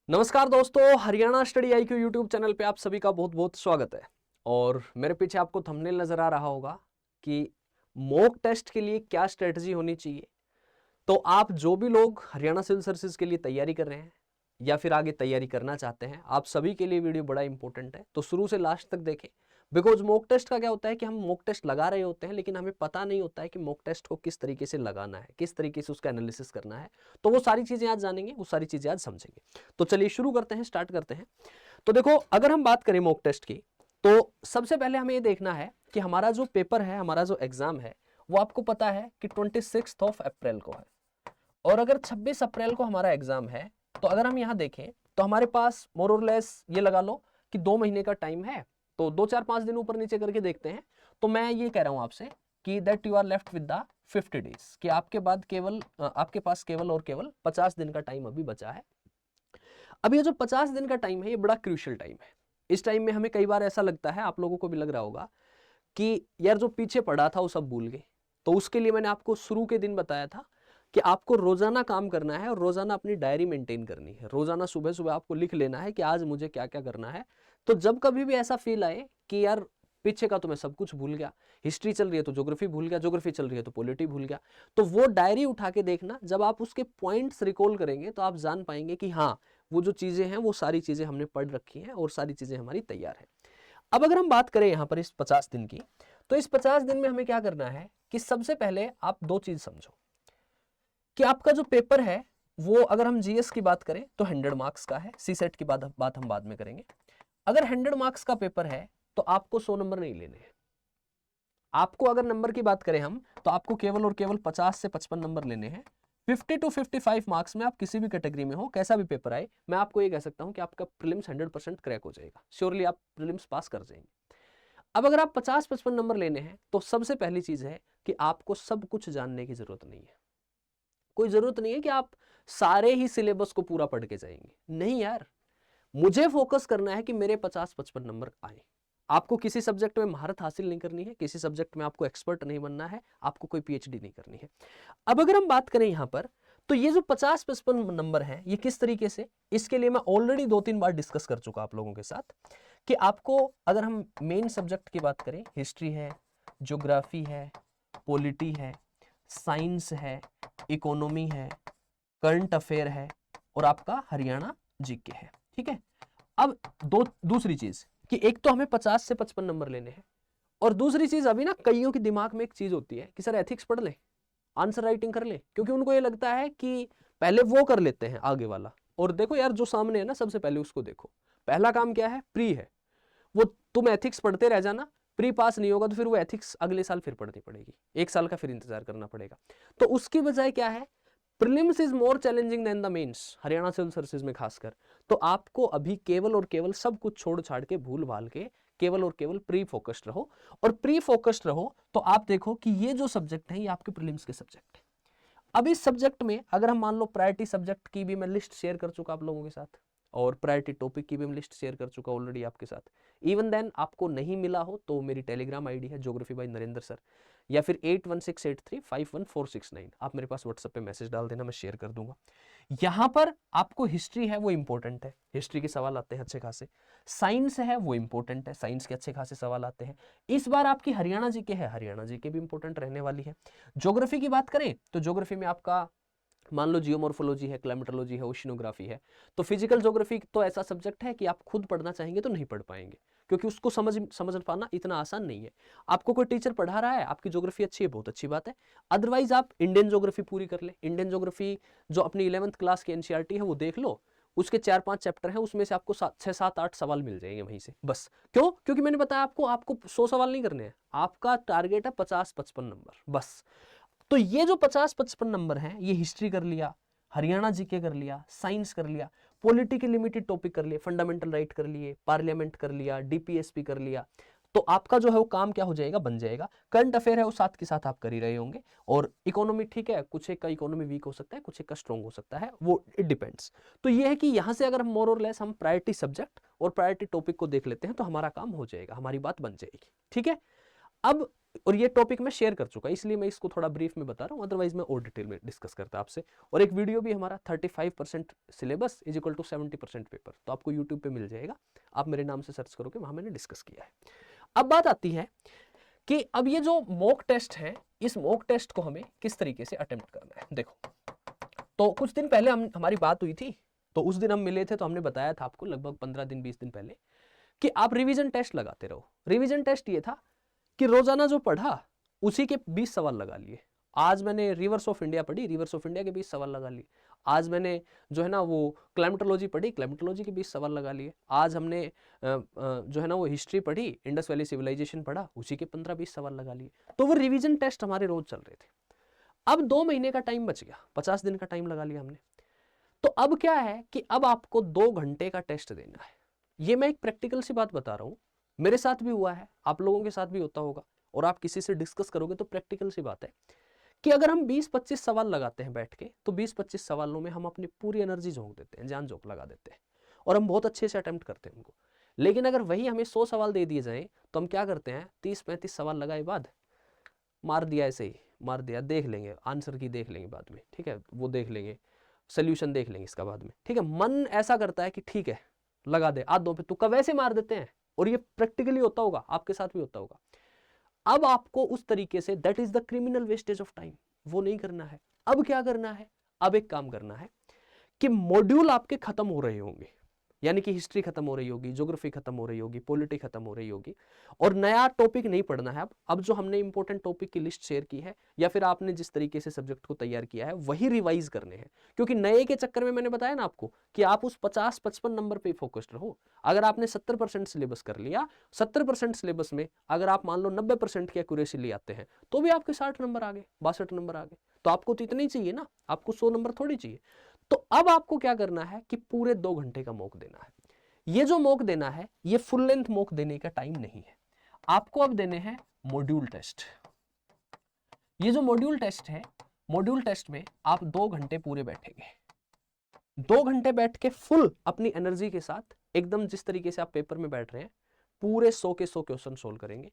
नमस्कार दोस्तों, Haryana study IQ YouTube channel पे आप सभी का बहुत बहुत स्वागत है। और मेरे पीछे आपको थंबनेल नजर आ रहा होगा कि मॉक टेस्ट के लिए क्या स्ट्रेटजी होनी चाहिए। तो आप जो भी लोग हरियाणा सिविल सर्विसेज के लिए तैयारी कर रहे हैं या फिर आगे तैयारी करना चाहते हैं, आप सभी के लिए वीडियो बड़ा इंपॉर्टेंट है, तो शुरू से लास्ट तक देखें। बिकॉज मॉक टेस्ट का क्या होता है कि हम मॉक टेस्ट लगा रहे होते हैं लेकिन हमें पता नहीं होता है कि मॉक टेस्ट को किस तरीके से लगाना है, किस तरीके से उसका एनालिसिस करना है। तो वो सारी चीजें आज जानेंगे, वो सारी चीजें आज समझेंगे। तो चलिए शुरू करते हैं, स्टार्ट करते हैं। तो देखो, अगर हम बात करें मॉक टेस्ट की, तो सबसे पहले हमें ये देखना है कि हमारा जो पेपर है, हमारा जो एग्जाम है, वो आपको पता है कि 26 अप्रैल को है। और अगर 26 अप्रैल को हमारा एग्जाम है, तो अगर हम यहाँ देखें तो हमारे पास मोर और लेस ये लगा लो कि 2 महीने का टाइम है। तो 2 4 5 दिन ऊपर नीचे करके देखते हैं। तो मैं ये कह रहा हूं आपसे कि that you are left with the 50 days, कि आपके पास केवल और केवल 50 दिन का टाइम अभी बचा है। अब ये जो 50 दिन का टाइम है, ये बड़ा क्रूशियल टाइम है। इस टाइम में हमें कई बार ऐसा लगता है, आप लोगों को भी लग रहा होगा कि यार जो पीछे पढ़ा था वो सब भूल गए। तो उसके लिए मैंने आपको शुरू के दिन बताया था कि आपको रोजाना काम करना है और रोजाना अपनी डायरी मेंटेन करनी है। रोजाना सुबह सुबह आपको लिख लेना है कि आज मुझे क्या क्या करना है। तो जब कभी भी ऐसा फील आए कि यार पीछे का तो मैं सब कुछ भूल गया, हिस्ट्री चल रही है तो ज्योग्राफी भूल गया, ज्योग्राफी चल रही है तो पॉलिटी भूल गया, तो वो डायरी उठा के देखना। जब आप उसके पॉइंट्स रिकॉल करेंगे तो आप जान पाएंगे कि हाँ, वो जो चीजें हैं वो सारी चीजें हमने पढ़ रखी हैं और सारी चीजें हमारी तैयार है। अब अगर हम बात करें यहाँ पर इस 50 दिन की, तो इस 50 दिन में हमें क्या करना है कि सबसे पहले आप दो चीज समझो कि आपका जो पेपर है वो, अगर हम जीएस की बात करें तो 100 मार्क्स का है। सी सेट की बात हम बाद में करेंगे। अगर 100 मार्क्स का पेपर है तो आपको 100 नंबर नहीं लेने हैं। आपको अगर नंबर की बात करें हम, तो आपको केवल और केवल 50 से 55 नंबर लेने हैं। 50 to 55 मार्क्स में आप किसी भी कैटेगरी में हो, कैसा भी पेपर आए, मैं आपको ये कह सकता हूं कि आपका प्रीलिम्स 100% क्रैक हो जाएगा। श्योरली आप प्रीलिम्स पास कर जाएंगे। अब अगर आप 50-55 नंबर लेने हैं, तो सबसे पहली चीज है कि आपको सब कुछ जानने की जरूरत नहीं है। कोई जरूरत नहीं है कि आप सारे ही सिलेबस को पूरा पढ़ के जाएंगे। नहीं यार, मुझे फोकस करना है कि मेरे 50-55 नंबर आए। आपको किसी सब्जेक्ट में महारत हासिल नहीं करनी है, किसी सब्जेक्ट में आपको एक्सपर्ट नहीं बनना है, आपको कोई पीएचडी नहीं करनी है। अब अगर हम बात करें यहां पर, तो ये जो 50-55 नंबर है, ये किस तरीके से, इसके लिए मैं ऑलरेडी 2-3 बार डिस्कस कर चुका आप लोगों के साथ कि आपको, अगर हम मेन सब्जेक्ट की बात करें, हिस्ट्री है, ज्योग्राफी है, पॉलिटी है, साइंस है, इकोनॉमी है, करंट अफेयर है और आपका हरियाणा जीके है। ठीक है। अब दूसरी चीज कि एक तो हमें 50 से 55 नंबर लेने हैं, और दूसरी चीज, अभी ना कईयों के दिमाग में एक चीज होती है कि सर एथिक्स पढ़ ले, आंसर राइटिंग कर ले, क्योंकि उनको ये लगता है कि पहले वो कर लेते हैं आगे वाला। और देखो यार, जो सामने है ना, सबसे पहले उसको देखो। पहला काम क्या है? प्री है। वो तुम एथिक्स पढ़ते रह जाना, प्री पास नहीं होगा तो फिर वो एथिक्स अगले साल फिर पढ़नी पड़ेगी, 1 साल का फिर इंतजार करना पड़ेगा। तो उसकी बजाय क्या है, prelims is more challenging than the mains, Haryana civil services में खासकर। तो आपको अभी केवल और केवल सब कुछ छोड़ छाड़ के, भूल भाल के, केवल और केवल प्री फोकस्ड रहो। और प्री फोकस्ड रहो तो आप देखो कि ये जो सब्जेक्ट है, ये आपके प्रीलिम्स के सब्जेक्ट है। अब इस सब्जेक्ट में अगर हम मान लो, प्रायोरिटी सब्जेक्ट की भी मैं लिस्ट शेयर कर चुका आप लोगों के साथ, और प्रायोरिटी टॉपिक की भी मैं लिस्ट शेयर कर चुका ऑलरेडी आपके साथ। इवन देन आपको नहीं मिला हो तो मेरी टेलीग्राम आईडी है ज्योग्राफी बाय नरेंद्र सर, या फिर 8168351469, आप मेरे पास व्हाट्सएप पे मैसेज डाल देना, मैं शेयर कर दूंगा। यहां पर आपको हिस्ट्री है वो इंपॉर्टेंट है, हिस्ट्री के सवाल आते हैं अच्छे खासे। साइंस है वो इंपॉर्टेंट है, साइंस के अच्छे खासे सवाल आते हैं। इस बार आपकी हरियाणा जीके है, हरियाणा जीके भी इंपॉर्टेंट रहने वाली है। ज्योग्राफी की बात करें तो ज्योग्राफी में आपका मान लो जियोमॉर्फोलॉजी है, क्लाइमेटोलॉजी है, ओशिनोग्राफी है। तो फिजिकल ज्योग्राफी तो ऐसा सब्जेक्ट है कि आप खुद पढ़ना चाहेंगे तो नहीं पढ़ पाएंगे, क्योंकि उसको समझ पाना इतना आसान नहीं है। आपको कोई टीचर पढ़ा रहा है, आपकी ज्योग्राफी अच्छी है, बहुत अच्छी बात है। अदरवाइज आप इंडियन ज्योग्राफी पूरी कर ले। इंडियन ज्योग्राफी जो अपनी 11th क्लास की एनसीईआरटी है वो देख लो, उसके 4-5 चैप्टर हैं, उसमें से आपको 6-7-8 सवाल मिल जाएंगे वहीं से, बस। क्यों? क्योंकि मैंने बताया आपको 100 सवाल नहीं करने हैं, आपका टारगेट है 50-55 नंबर, बस। तो ये जो 50-55 नंबर हैं, ये हिस्ट्री कर लिया, हरियाणा जीके कर लिया, साइंस कर लिया, पॉलिटी के लिमिटेड टॉपिक कर लिए, फंडामेंटल राइट कर लिए, पार्लियामेंट कर लिया, डीपीएसपी कर लिया। तो आपका जो है वो काम क्या हो जाएगा, बन जाएगा। करंट अफेयर है वो साथ के साथ आप कर ही रहे होंगे। और इकोनॉमी ठीक है, कुछ एक का इकोनॉमी वीक हो सकता है, कुछ एक का स्ट्रॉन्ग हो सकता है, वो इट डिपेंड्स। तो ये है कि यहां से अगर हम मोर और लेस हम प्रायोरिटी सब्जेक्ट और प्रायोरिटी टॉपिक को देख लेते हैं तो हमारा काम हो जाएगा, हमारी बात बन जाएगी। ठीक है। अब और ये टॉपिक मैं शेयर कर चुका, इसलिए मैं इसको थोड़ा ब्रीफ में बता रहा हूँ, अदरवाइज मैं और डिटेल में डिस्कस करता आपसे। और एक वीडियो भी हमारा 35% syllabus is equal to 70% paper, तो आपको यूट्यूब पे मिल जाएगा, आप मेरे नाम से सर्च करोगे, वहां मैंने डिस्कस किया है। अब बात आती है कि अब ये जो मॉक टेस्ट है, इस मॉक टेस्ट को हमें किस तरीके से अटेम्प्ट करना है। देखो, तो कुछ दिन पहले हमारी बात हुई थी, तो उस दिन हम मिले थे, तो हमने बताया था आपको लगभग 15 दिन 20 दिन पहले कि आप रिवीजन टेस्ट लगाते रहो। रिवीजन टेस्ट ये था कि रोजाना जो पढ़ा उसी के 20 सवाल लगा लिए। आज मैंने रिवर्स ऑफ इंडिया पढ़ी, रिवर्स ऑफ इंडिया के 20 सवाल लगा लिए। आज मैंने जो है ना वो क्लाइमेटोलॉजी पढ़ी, क्लाइमेटोलॉजी के 20 सवाल लगा लिए। आज हमने जो है ना वो हिस्ट्री पढ़ी, इंडस वैली सिविलाइजेशन पढ़ा, उसी के 15-20 सवाल लगा लिए। तो वो रिवीजन टेस्ट हमारे रोज चल रहे थे। अब 2 महीने का टाइम बच गया, 50 दिन का टाइम लगा लिया हमने। तो अब क्या है कि अब आपको 2 घंटे का टेस्ट देना है। ये मैं एक प्रैक्टिकल सी बात बता रहा हूं, मेरे साथ भी हुआ है, आप लोगों के साथ भी होता होगा, और आप किसी से डिस्कस करोगे तो प्रैक्टिकल सी बात है कि अगर हम 20-25 सवाल लगाते हैं बैठ के, तो 20-25 सवालों में हम अपनी पूरी एनर्जी झोंक देते हैं, जान झोंक लगा देते हैं, और हम बहुत अच्छे से अटेम्प्ट करते हैं उनको। लेकिन अगर वही हमें 100 सवाल दे दिए जाए, तो हम क्या करते हैं, 30-35 सवाल लगाए बाद मार दिया, ऐसे ही मार दिया, देख लेंगे आंसर की, देख लेंगे बाद में, ठीक है, वो देख लेंगे, सोल्यूशन देख लेंगे इसका बाद में, ठीक है। मन ऐसा करता है कि ठीक है लगा दे, आधों पे तुक्का वैसे मार देते हैं, और ये प्रैक्टिकली होता होगा, आपके साथ भी होता होगा। अब आपको उस तरीके से, that is the criminal wastage of time, वो नहीं करना है। अब क्या करना है, अब एक काम करना है कि मॉड्यूल आपके खत्म हो रहे होंगे, यानी कि हिस्ट्री खत्म हो रही होगी, ज्योग्राफी खत्म हो रही होगी, पॉलिटी खत्म हो रही होगी, और नया टॉपिक नहीं पढ़ना है। अब जो हमने इंपॉर्टेंट टॉपिक की लिस्ट शेयर की है, या फिर आपने जिस तरीके से सब्जेक्ट को तैयार किया है, वही रिवाइज करने हैं। क्योंकि नए के चक्कर में मैंने बताया ना आपको कि आप उस 50-55 नंबर पे फोकस्ड रहो। अगर आपने 70% सिलेबस कर लिया, 70% सिलेबस में अगर आप मान लो 90% की एक्यूरेसी ले आते हैं, तो भी आपके 60 नंबर आ गए, 62 नंबर आ गए। तो आपको तो इतना ही चाहिए ना, आपको 100 नंबर थोड़ी चाहिए। तो अब आपको क्या करना है कि पूरे 2 घंटे का मॉक देना है। ये जो मॉक देना है, ये फुल लेंथ मॉक देने का टाइम नहीं है, आपको अब देने हैं मॉड्यूल टेस्ट। ये जो मॉड्यूल टेस्ट है, मॉड्यूल टेस्ट में आप 2 घंटे पूरे बैठेंगे। 2 घंटे बैठ के फुल अपनी एनर्जी के साथ, एकदम जिस तरीके से आप पेपर में बैठ रहे हैं, पूरे 100 के 100 क्वेश्चन सोल्व करेंगे।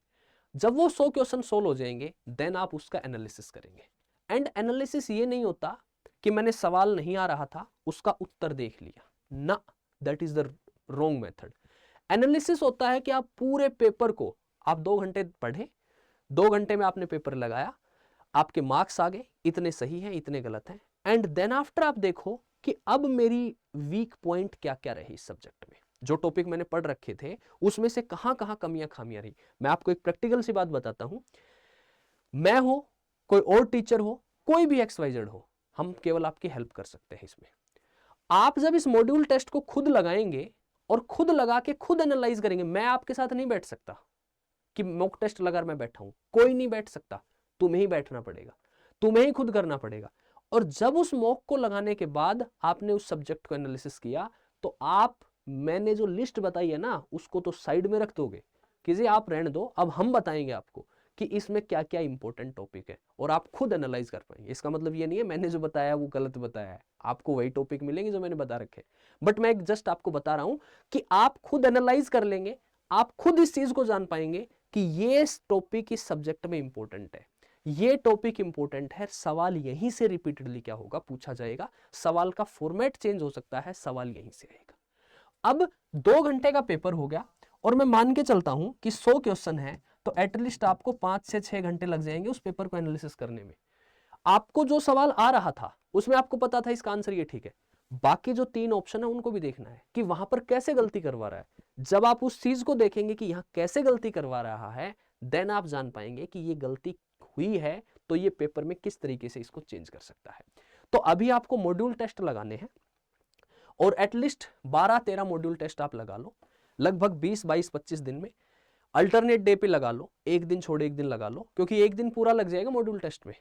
जब वो 100 क्वेश्चन सोल्व हो जाएंगे, देन आप उसका एनालिसिस करेंगे। एंड एनालिसिस ये नहीं होता कि मैंने सवाल नहीं आ रहा था उसका उत्तर देख लिया ना, that is the wrong method. Analysis होता है कि आप पूरे पेपर को, आप 2 घंटे पढ़े, 2 घंटे में आपने पेपर लगाया, आपके मार्क्स आ गए, इतने सही हैं, इतने गलत हैं, एंड देन आफ्टर आप देखो कि अब मेरी वीक पॉइंट क्या क्या रही इस सब्जेक्ट में, जो टॉपिक मैंने पढ़ रखे थे उसमें से कहां कहां कमियां खामियां रही। मैं आपको एक प्रैक्टिकल सी बात बताता हूं, मैं हो, कोई और टीचर हो, कोई भी XYZ हो, हम केवल आपकी हेल्प कर सकते हैं इसमें। आप जब इस मॉड्यूल टेस्ट को खुद लगाएंगे और खुद लगा के खुद एनालाइज करेंगे, मैं आपके साथ नहीं बैठ सकता कि मॉक टेस्ट लगा मैं बैठा हूं, कोई नहीं बैठ सकता, तुम्हें ही बैठना पड़ेगा, तुम्हें ही खुद करना पड़ेगा। और जब उस मॉक को लगाने के बाद आपने उस सब्जेक्ट को एनालिसिस किया, तो आप, मैंने जो लिस्ट बताई है ना, उसको तो साइड में रख दोगे कि जी आप रहने दो, अब हम बताएंगे आपको कि इसमें क्या क्या इंपॉर्टेंट टॉपिक है, और आप खुद एनालाइज कर पाएंगे। इसका मतलब ये नहीं है मैंने जो बताया वो गलत बताया है, आपको वही टॉपिक मिलेंगे जो मैंने बता रखे, बट मैं जस्ट आपको बता रहा हूं कि आप खुद एनालाइज कर लेंगे, आप खुद इस चीज को जान पाएंगे कि ये टॉपिक इस सब्जेक्ट में इंपॉर्टेंट है, ये टॉपिक इंपॉर्टेंट है। सवाल यहीं से रिपीटेडली क्या होगा, पूछा जाएगा, सवाल का फॉर्मेट चेंज हो सकता है, सवाल यहीं से आएगा। अब 2 घंटे का पेपर हो गया, और मैं मान के चलता हूं कि 100 क्वेश्चन है, तो एटलीस्ट आपको 5 से 6 घंटे लग जाएंगे उस पेपर को एनालिसिस करने में। आपको जो सवाल आ रहा था उसमें आपको पता था इसका आंसर ये, ठीक है, बाकी जो 3 ऑप्शन है उनको भी देखना है कि वहां पर कैसे गलती करवा रहा है। जब आप उस चीज को देखेंगे कि यहां कैसे गलती करवा रहा है, देन आप जान पाएंगे कि ये गलती हुई है, तो ये पेपर में किस तरीके से इसको चेंज कर सकता है। तो अभी आपको मॉड्यूल टेस्ट लगाने हैं, और एटलीस्ट 12-13 मॉड्यूल टेस्ट आप लगा लो, लगभग 20-22-25 दिन में। अल्टरनेट डे पे लगा लो, एक दिन छोड़ एक दिन लगा लो, क्योंकि एक दिन पूरा लग जाएगा मॉड्यूल टेस्ट में।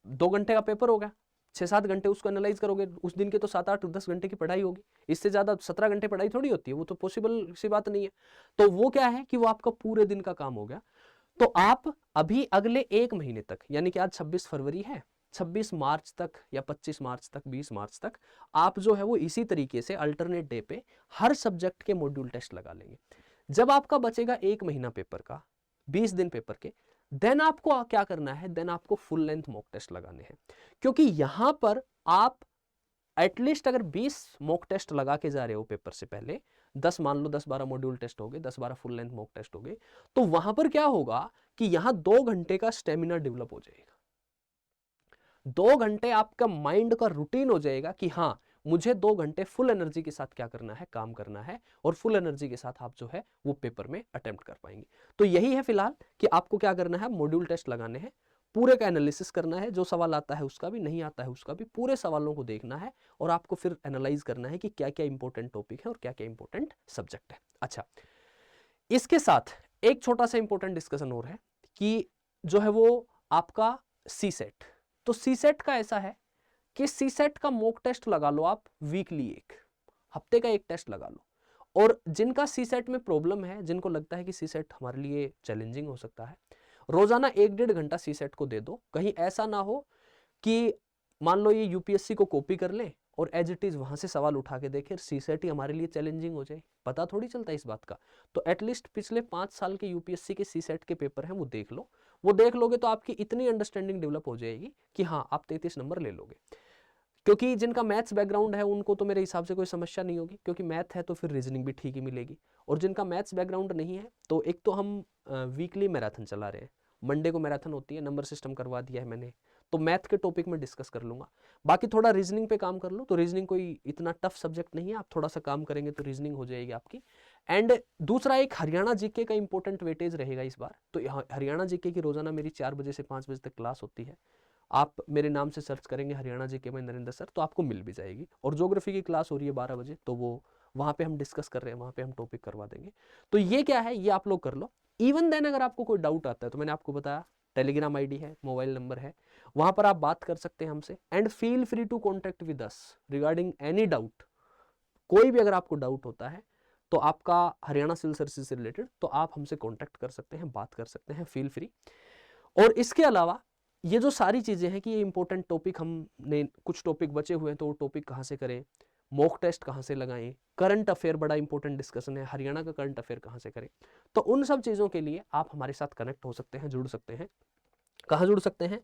2 घंटे का पेपर होगा, 6-7 घंटे उसको एनालाइज करोगे, उस दिन के तो 7-8-10 घंटे की पढ़ाई होगी, इससे ज्यादा 17 घंटे पढ़ाई थोड़ी होती है, वो तो पॉसिबल सी बात नहीं है। तो वो क्या है कि वो आपका पूरे दिन का काम हो गया। तो आप अभी अगले 1 महीने तक, यानी कि आज 26 फरवरी है, 26 मार्च तक या 25 मार्च तक, 20 मार्च तक आप जो है वो इसी तरीके से अल्टरनेट डे पे हर सब्जेक्ट के मॉड्यूल टेस्ट लगा लेंगे। जब आपका बचेगा 1 महीना पेपर का, 20 दिन पेपर के, देन आपको क्या करना है, देन आपको फुल लेंथ मॉक टेस्ट लगाने हैं, क्योंकि यहां पर आप एटलीस्ट अगर 20 मॉक टेस्ट लगा के जा रहे हो पेपर से पहले, 10 मान लो 10-12 मॉड्यूल टेस्ट हो गए, 10-12 फुल लेंथ मॉक टेस्ट हो गए, तो वहां पर क्या होगा कि यहां 2 घंटे का स्टेमिना डेवलप हो जाएगा। 2 घंटे आपका माइंड का रूटीन हो जाएगा कि हाँ मुझे 2 घंटे फुल एनर्जी के साथ क्या करना है, काम करना है, और फुल एनर्जी के साथ आप जो है वो पेपर में अटेम्प्ट कर पाएंगे। तो यही है फिलहाल कि आपको क्या करना है, मॉड्यूल टेस्ट लगाने हैं, पूरे का एनालिसिस करना है, जो सवाल आता है उसका भी, नहीं आता है उसका भी, पूरे सवालों को देखना है, और आपको फिर एनालाइज करना है कि क्या क्या इंपॉर्टेंट टॉपिक है और क्या क्या इंपॉर्टेंट सब्जेक्ट है। अच्छा, इसके साथ एक छोटा सा इंपॉर्टेंट डिस्कशन और है कि जो है वो आपका सी सेट। तो सी सेट का ऐसा है कि सी सेट का मॉक टेस्ट लगा लो आप वीकली, एक हफ्ते का एक टेस्ट लगा लो। और जिनका सी सेट में प्रॉब्लम है, जिनको लगता है कि सी सेट हमारे लिए चैलेंजिंग हो सकता है, रोजाना 1-1.5 घंटा सी सेट को दे दो। कहीं ऐसा ना हो कि मान लो ये यूपीएससी को कॉपी कर ले और एज इट इज वहां से सवाल उठा के देखे, सी सेट ही हमारे लिए चैलेंजिंग हो जाए, पता थोड़ी चलता है इस बात का। तो एटलीस्ट पिछले 5 साल के यूपीएससी के सी सेट के पेपर हैं वो देख लो। वो देख लोगे तो आपकी इतनी अंडरस्टैंडिंग डेवलप हो जाएगी कि हाँ आप 33 नंबर ले लोगे। क्योंकि जिनका मैथ्स बैकग्राउंड है उनको तो मेरे हिसाब से कोई समस्या नहीं होगी, क्योंकि मैथ है तो फिर रीजनिंग भी ठीक ही मिलेगी। और जिनका मैथ्स बैकग्राउंड नहीं है, तो एक तो हम वीकली मैराथन चला रहे हैं, मंडे को मैराथन होती है, नंबर सिस्टम करवा दिया है मैंने, तो मैथ के टॉपिक में डिस्कस कर लूंगा। बाकी थोड़ा रीजनिंग पे काम कर लो, तो रीजनिंग कोई इतना टफ सब्जेक्ट नहीं है, आप थोड़ा सा काम करेंगे तो रीजनिंग हो जाएगी आपकी। एंड दूसरा एक हरियाणा जीके का इंपॉर्टेंट वेटेज रहेगा इस बार। तो हरियाणा जीके की रोजाना मेरी 4 बजे से 5 बजे तक क्लास होती है। आप मेरे नाम से सर्च करेंगे हरियाणा जीके में नरेंद्र सर, तो आपको मिल भी जाएगी। और ज्योग्राफी की क्लास हो रही है 12 बजे, तो वो वहाँ पे हम डिस्कस कर रहे हैं, वहाँ पे हम टॉपिक करवा देंगे। तो ये क्या है, ये आप लोग कर लो। इवन देन अगर आपको कोई डाउट आता है तो मैंने आपको बताया टेलीग्राम आईडी है, मोबाइल नंबर है, वहाँ पर आप बात कर सकते हैं हमसे। And feel free to contact with us regarding any doubt. कोई भी अगर आपको डाउट होता है तो आपका हरियाणा सिविल सर्विसेज से रिलेटेड, तो आप हमसे कॉन्टैक्ट कर सकते हैं, बात कर सकते हैं, फील फ्री। और इसके अलावा ये जो सारी चीजें हैं कि ये इंपॉर्टेंट टॉपिक हमने, कुछ टॉपिक बचे हुए हैं तो वो टॉपिक कहाँ से करें, मॉक टेस्ट कहाँ से लगाएं, करंट अफेयर बड़ा इंपॉर्टेंट डिस्कशन है, हरियाणा का करंट अफेयर कहाँ से करें, तो उन सब चीज़ों के लिए आप हमारे साथ कनेक्ट हो सकते हैं, जुड़ सकते हैं। कहाँ जुड़ सकते हैं,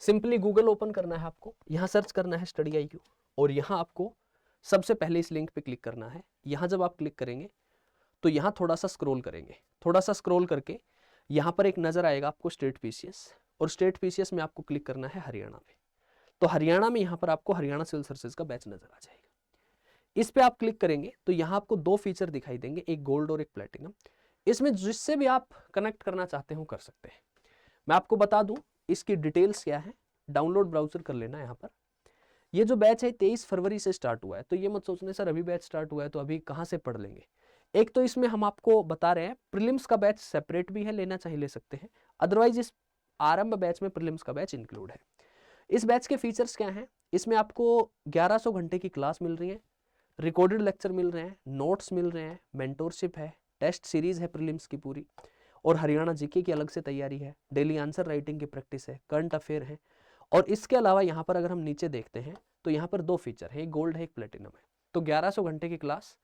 सिंपली गूगल ओपन करना है आपको, यहाँ सर्च करना है स्टडी IQ, और यहाँ आपको सबसे पहले इस लिंक पे क्लिक करना है। यहाँ जब आप क्लिक करेंगे तो यहाँ थोड़ा सा स्क्रॉल करेंगे, थोड़ा सा स्क्रॉल करके यहाँ पर एक नज़र आएगा आपको स्टेट PCS, और स्टेट PCS में आपको क्लिक करना है हरियाणा में। तो हरियाणा में यहाँ पर आपको हरियाणा सिविल सर्विसेज का बैच नजर आ जाएगा। इस पे आप क्लिक करेंगे तो यहाँ आपको 2 फीचर दिखाई देंगे, एक गोल्ड और एक प्लेटिनम। इसमें जिससे भी आप कनेक्ट करना चाहते हो कर सकते हैं। मैं आपको बता दूं इसकी डिटेल्स क्या है, डाउनलोड ब्राउजर कर लेना। यहाँ पर ये जो बैच है 23 फरवरी से स्टार्ट हुआ है, तो ये मत सोचने सर अभी बैच स्टार्ट हुआ है तो अभी कहाँ से पढ़ लेंगे। एक तो इसमें हम आपको बता रहे हैं प्रीलिम्स का बैच सेपरेट भी है, लेना चाहिए ले सकते हैं, अदरवाइज इस आरंभ बैच में प्रीलिम्स का बैच इंक्लूड है। इस बैच के फीचर्स क्या हैं, इसमें आपको 1100 घंटे की क्लास मिल रही है, रिकॉर्डेड लेक्चर मिल रहे हैं, नोट्स मिल रहे हैं, मेंटोरशिप है, टेस्ट सीरीज है प्रीलिम्स की पूरी, और हरियाणा जीके की अलग से तैयारी है, डेली आंसर राइटिंग की प्रैक्टिस है, करंट अफेयर है। और इसके अलावा यहाँ पर अगर हम नीचे देखते हैं तो यहाँ पर 2 फीचर है, एक गोल्ड है एक प्लेटिनम है। तो 1100 घंटे की class,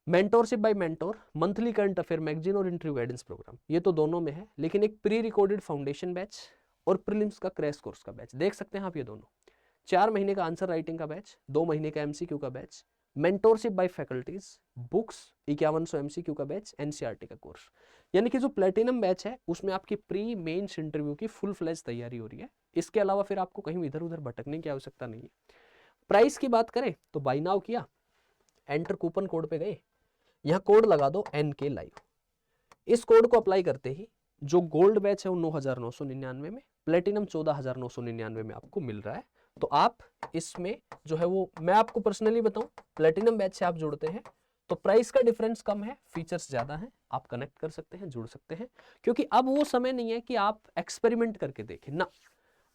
mentorship by mentor, monthly current affair magazine और इंटरव्यू गाइडेंस प्रोग्राम, ये तो दोनों में है। लेकिन एक प्री रिकॉर्डेड फाउंडेशन बैच और प्रीलिम्स का क्रैश कोर्स का बैच, देख सकते हैं आप ये दोनों। 4 महीने का आंसर राइटिंग का बैच, 2 महीने का MCQ का batch, mentorship by faculties, books 5100 MCQ का बैच, NCERT का कोर्स। यानी कि जो प्लेटिनम बैच है उसमें आपकी प्री मेंस इंटरव्यू की फुल फ्लैश तैयारी हो रही है। इसके अलावा फिर आपको कहीं इधर उधर भटकने की आवश्यकता नहीं है। प्राइस की बात करें तो बाय नाउ किया, एंटर कूपन कोड पे गए, यहाँ कोड लगा दो NK लाइव। इस कोड को अप्लाई करते ही जो गोल्ड बैच है वो 9,999 में, प्लेटिनम 14,999 में आपको मिल रहा है। तो आप इसमें जो है वो, मैं आपको पर्सनली बताऊं, प्लेटिनम बैच से आप जुड़ते हैं तो प्राइस का डिफरेंस कम है, फीचर्स ज्यादा हैं, आप कनेक्ट कर सकते हैं, जुड़ सकते हैं। क्योंकि अब वो समय नहीं है कि आप एक्सपेरिमेंट करके देखें ना,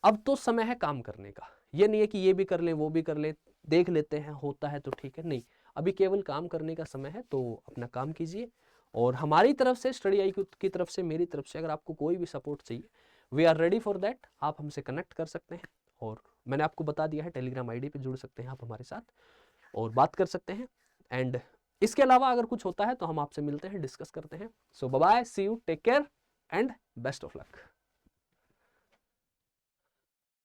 अब तो समय है काम करने का। ये नहीं है कि ये भी कर लें वो भी कर लें, देख लेते हैं होता है तो ठीक है, नहीं, अभी केवल काम करने का समय है। तो अपना काम कीजिए, और हमारी तरफ से स्टडी IQ की तरफ से, मेरी तरफ से अगर आपको कोई भी सपोर्ट चाहिए, we are ready for that, आप हमसे कनेक्ट कर सकते हैं। और मैंने आपको बता दिया है टेलीग्राम ID पे जुड़ सकते हैं आप हमारे साथ और बात कर सकते हैं। एंड इसके अलावा अगर कुछ होता है तो हम आपसे मिलते हैं, डिस्कस करते हैं। So bye bye, see you, take care. And best of luck.